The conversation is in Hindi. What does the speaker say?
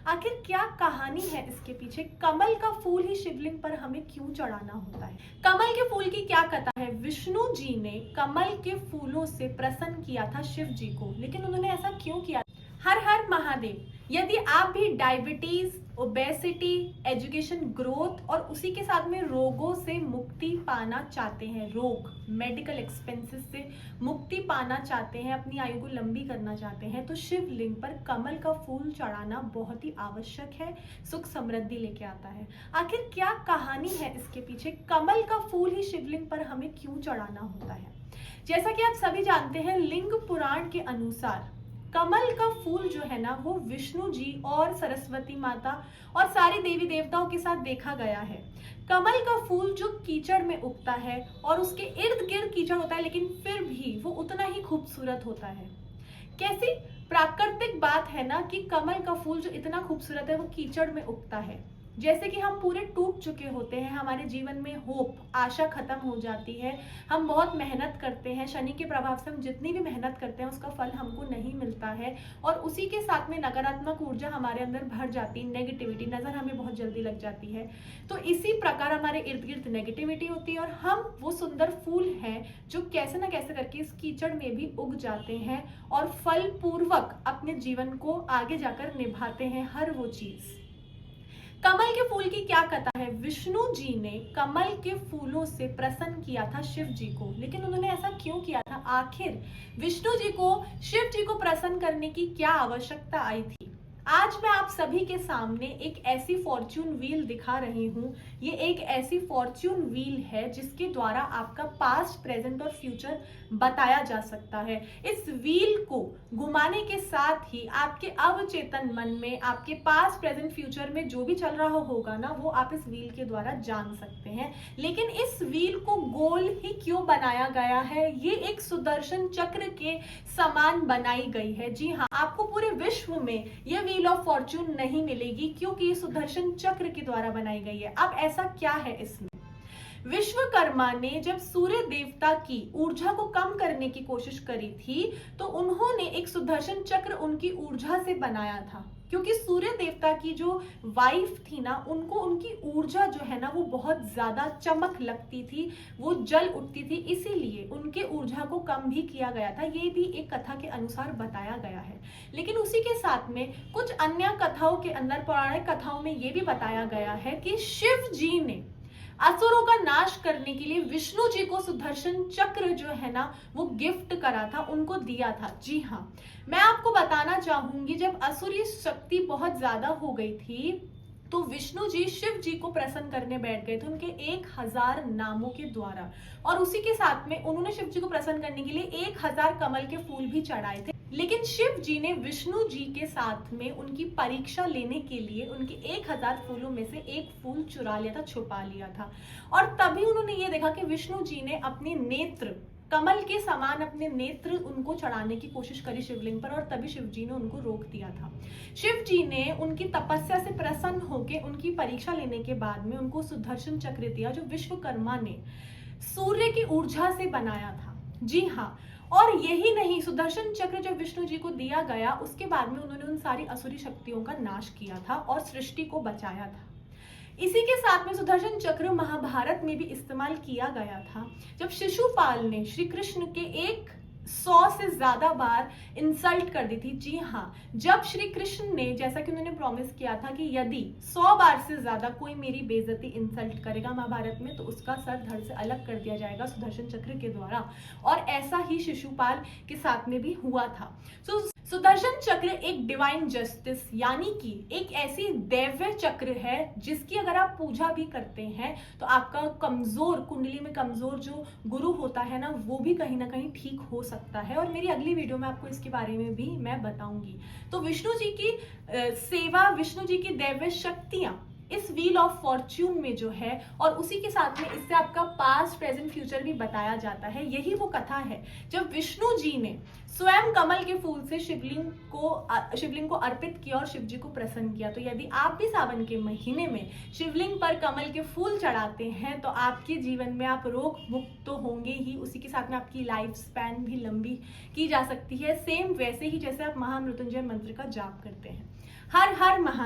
आखिर क्या कहानी है इसके पीछे? कमल का फूल ही शिवलिंग पर हमें क्यों चढ़ाना होता है? कमल के फूल की क्या कथा है? विष्णु जी ने कमल के फूलों से प्रसन्न किया था शिव जी को, लेकिन उन्होंने ऐसा क्यों किया? हर हर महादेव। यदि आप भी डायबिटीज, ओबेसिटी, एजुकेशन ग्रोथ और उसी के साथ में रोगों से मुक्ति पाना चाहते हैं, रोग मेडिकल एक्सपेंसेस से मुक्ति पाना चाहते हैं, अपनी आयु को लंबी करना चाहते हैं, तो शिवलिंग पर कमल का फूल चढ़ाना बहुत ही आवश्यक है, सुख समृद्धि लेके आता है। आखिर क्या कहानी है इसके पीछे? कमल का फूल ही शिवलिंग पर हमें क्यों चढ़ाना होता है? जैसा कि आप सभी जानते हैं, लिंग पुराण के अनुसार कमल का फूल जो है ना, वो विष्णु जी और सरस्वती माता और सारे देवी देवताओं के साथ देखा गया है। कमल का फूल जो कीचड़ में उगता है और उसके इर्द गिर्द कीचड़ होता है, लेकिन फिर भी वो उतना ही खूबसूरत होता है। कैसी प्राकृतिक बात है ना कि कमल का फूल जो इतना खूबसूरत है वो कीचड़ में उगता है। जैसे कि हम पूरे टूट चुके होते हैं, हमारे जीवन में होप, आशा खत्म हो जाती है, हम बहुत मेहनत करते हैं, शनि के प्रभाव से हम जितनी भी मेहनत करते हैं उसका फल हमको नहीं मिलता है, और उसी के साथ में नकारात्मक ऊर्जा हमारे अंदर भर जाती है, नेगेटिविटी नजर हमें बहुत जल्दी लग जाती है। तो इसी प्रकार हमारे इर्द गिर्द नेगेटिविटी होती है और हम वो सुंदर फूल हैं जो कैसे ना कैसे करके इस कीचड़ में भी उग जाते हैं और फल पूर्वक अपने जीवन को आगे जाकर निभाते हैं हर वो चीज। कमल के फूल की क्या कथा है? विष्णु जी ने कमल के फूलों से प्रसन्न किया था शिव जी को, लेकिन उन्होंने ऐसा क्यों किया था? आखिर विष्णु जी को शिव जी को प्रसन्न करने की क्या आवश्यकता आई थी? आज मैं आप सभी के सामने एक ऐसी फॉर्च्यून व्हील दिखा रही हूँ। ये एक ऐसी फॉर्च्यून व्हील है जिसके द्वारा आपका पास्ट, प्रेजेंट और फ्यूचर बताया जा सकता है। इस व्हील को घुमाने के साथ ही आपके अवचेतन मन में आपके पास्ट, प्रेजेंट, फ्यूचर में जो भी चल रहा होगा ना, वो आप इस व्हील के द्वारा जान सकते हैं। लेकिन इस व्हील को गोल ही क्यों बनाया गया है? ये एक सुदर्शन चक्र के समान बनाई गई है। जी हाँ, आपको पूरे विश्व में ये व्हील ऑफ फॉर्च्यून नहीं मिलेगी क्योंकि ये सुदर्शन चक्र के द्वारा बनाई गई है। अब ऐसा क्या है इसमें? विश्वकर्मा ने जब सूर्य देवता की ऊर्जा को कम करने की कोशिश करी थी, तो उन्होंने एक सुदर्शन चक्र उनकी ऊर्जा से बनाया था, क्योंकि सूर्य देवता की जो वाइफ थी ना, उनको उनकी ऊर्जा जो है ना वो बहुत ज्यादा चमक लगती थी, वो जल उठती थी, इसीलिए उनके ऊर्जा को कम भी किया गया था। ये भी एक कथा के अनुसार बताया गया है। लेकिन उसी के साथ में कुछ अन्य कथाओं के अंदर, पौराणिक कथाओं में ये भी बताया गया है कि शिव जी ने असुरों का नाश करने के लिए विष्णु जी को सुदर्शन चक्र जो है ना वो गिफ्ट करा था, उनको दिया था। जी हाँ, मैं आपको बताना चाहूंगी, जब असुरी शक्ति बहुत ज्यादा हो गई थी तो विष्णु जी शिव जी को प्रसन्न करने बैठ गए थे उनके 1000 नामों के द्वारा, और उसी के साथ में उन्होंने शिव जी को प्रसन्न करने के लिए 1000 कमल के फूल भी चढ़ाए थे। लेकिन शिव जी ने विष्णु जी के साथ में उनकी परीक्षा लेने के लिए उनके 1000 फूलों में से एक फूल चुरा लिया था, छुपा लिया था, और तभी उन्होंने ये देखा कि विष्णु जी ने अपने नेत्र, कमल के समान अपने नेत्र उनको चढ़ाने की कोशिश करी शिवलिंग पर, और तभी शिव जी ने उनको रोक दिया था। शिव जी ने उनकी तपस्या से प्रसन्न होकर उनकी परीक्षा लेने के बाद में उनको सुदर्शन चक्र दिया, जो विश्वकर्मा ने सूर्य की ऊर्जा से बनाया था। जी हाँ, और यही नहीं, सुदर्शन चक्र जब विष्णु जी को दिया गया, उसके बाद में उन्होंने उन सारी असुरी शक्तियों का नाश किया था और सृष्टि को बचाया था। इसी के साथ में सुदर्शन चक्र महाभारत में भी इस्तेमाल किया गया था, जब शिशुपाल ने श्री कृष्ण के 100 से ज्यादा बार इंसल्ट कर दी थी। जी हाँ, जब श्री कृष्ण ने, जैसा कि उन्होंने प्रॉमिस किया था कि यदि 100 बार से ज्यादा कोई मेरी बेइज्जती इंसल्ट करेगा महाभारत में, तो उसका सर धड़ से अलग कर दिया जाएगा सुदर्शन चक्र के द्वारा, और ऐसा ही शिशुपाल के साथ में भी हुआ था। सुदर्शन चक्र एक डिवाइन जस्टिस, यानी कि एक ऐसी दैव्य चक्र है जिसकी अगर आप पूजा भी करते हैं तो आपका कमजोर, कुंडली में कमजोर जो गुरु होता है ना, वो भी कहीं ना कहीं ठीक हो सकता है, और मेरी अगली वीडियो में आपको इसके बारे में भी मैं बताऊंगी। तो विष्णु जी की सेवा, विष्णु जी की दैव्य शक्तियां इस व्हील ऑफ फॉर्च्यून में जो है, और उसी के साथ में इससे आपका पास्ट, प्रेजेंट, फ्यूचर भी बताया जाता है। यही वो कथा है जब विष्णु जी ने स्वयं कमल के फूल से शिवलिंग को अर्पित किया और शिव जी को प्रसन्न किया। तो यदि आप भी सावन के महीने में शिवलिंग पर कमल के फूल चढ़ाते हैं तो आपके जीवन में आप रोग मुक्त तो होंगे ही, उसी के साथ में आपकी लाइफ स्पैन भी लंबी की जा सकती है, सेम वैसे ही जैसे आप महामृत्युंजय मंत्र का जाप करते हैं। हर हर महादेव।